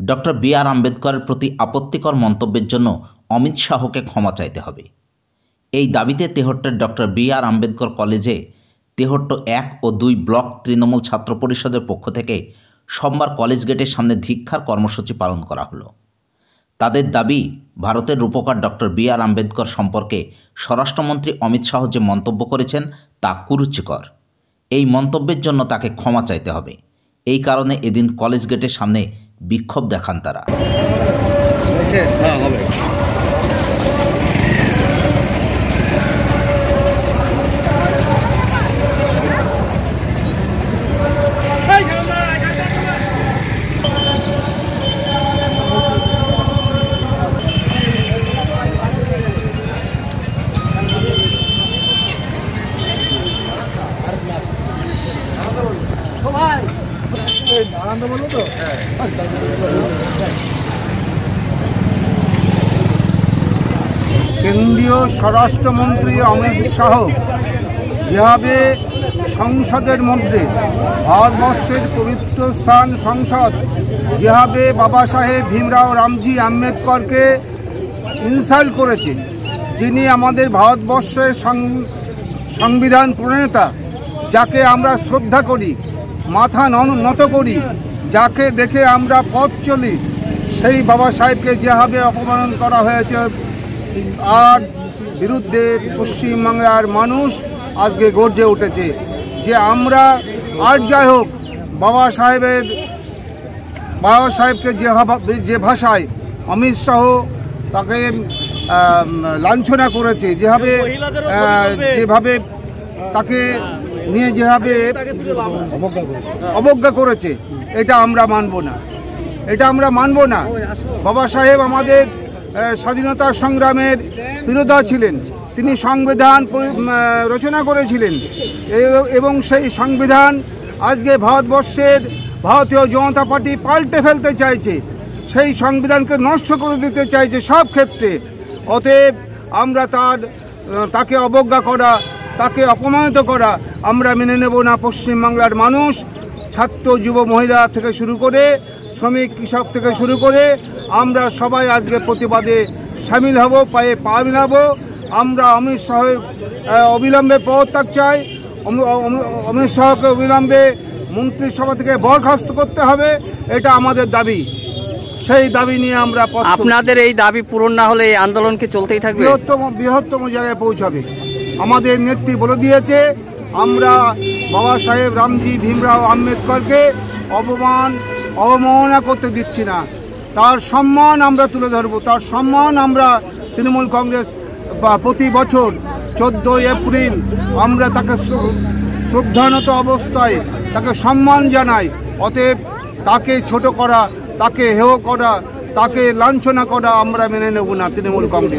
Doctor B আর আম্বেদকরের প্রতি আপত্তিকর মন্তব্যের জন্য অমিত শাহকে ক্ষমা চাইতে হবে। এই দাবিতে তেহট্টের ডক্টর বি আর আম্বেদকর কলেজে তেহট্ট 1 ও 2 ব্লক তৃণমূল ছাত্র পরিষদের পক্ষ থেকে সোমবার কলেজ গেটের সামনে ধিক্ষার কর্মসূচি পালন করা হলো। তাদের দাবি, ভারতের রূপকার ডক্টর বি আর আম্বেদকর সম্পর্কে স্বরাষ্ট্রমন্ত্রী অমিত শাহ যে মন্তব্য করেছেন তা কুরুচিকর। এই মন্তব্যের জন্য তাকে ক্ষমা চাইতে হবে। এই কারণে এদিন কলেজ গেটের সামনে বিক্ষোভ দেখান তারা। কেন্দ্রীয় স্বরাষ্ট্রমন্ত্রী অমিত শাহ যেভাবে সংসদের মধ্যে ভারতবর্ষের পবিত্র স্থান সংসদ যেভাবে বাবা সাহেব ভীমরাও রামজি আম্বেদকরকে ইনসাল্ট করেছে, যিনি আমাদের ভারতবর্ষের সংবিধান প্রণেতা, যাকে আমরা শ্রদ্ধা করি, মাথা নত করি, যাকে দেখে আমরা পথ চলি, সেই বাবা সাহেবকে যেভাবে অপমান করা হয়েছে, আর বিরুদ্ধে পশ্চিমবাংলার মানুষ আজকে গর্জে উঠেছে যে আমরা আর যাই হোক বাবা সাহেবকে যে ভাষায় অমিত শাহ তাকে লাঞ্ছনা করেছে, যেভাবে তাকে নিয়ে যেভাবে অবজ্ঞা করেছে, এটা আমরা মানব না। বাবা সাহেব আমাদের স্বাধীনতা সংগ্রামের বিরোধী ছিলেন। তিনি সংবিধান রচনা করেছিলেন এবং সেই সংবিধান আজকে ভারতবর্ষের ভারতীয় জনতা পার্টি পাল্টে ফেলতে চাইছে, সেই সংবিধানকে নষ্ট করে দিতে চাইছে সব ক্ষেত্রে। অতএব আমরা তাকে অবজ্ঞা করা, তাকে অপমানিত করা আমরা মেনে নেব না। পশ্চিমবাংলার মানুষ, ছাত্র যুব মহিলা থেকে শুরু করে শ্রমিক কৃষক থেকে শুরু করে আমরা সবাই আজকে প্রতিবাদে সামিল হব, পায়ে পা মিলাবো। আমরা অমিত শাহের অবিলম্বে পদত্যাগ চাই। অমিত শাহকে অবিলম্বে মন্ত্রিসভা থেকে বরখাস্ত করতে হবে, এটা আমাদের দাবি। সেই দাবি নিয়ে আমরা আপনাদের এই দাবি পূরণ না হলে এই আন্দোলন কি চলতেই থাকবে? বৃহত্তম জায়গায় পৌঁছাবে। আমাদের নেত্রী বলে দিয়েছে, আমরা বাবা সাহেব রামজি ভীমরাও আম্বেদকরকে অবমাননা করতে দিচ্ছি না। তার সম্মান আমরা তুলে ধরবো। তার সম্মান আমরা তৃণমূল কংগ্রেস প্রতি বছর 14 এপ্রিল আমরা তাকে শ্রদ্ধানত অবস্থায় তাকে সম্মান জানাই। অতএব তাকে ছোট করা, তাকে হেয় করা, তাকে লাঞ্ছনা করা আমরা মেনে নেব না তৃণমূল কংগ্রেস।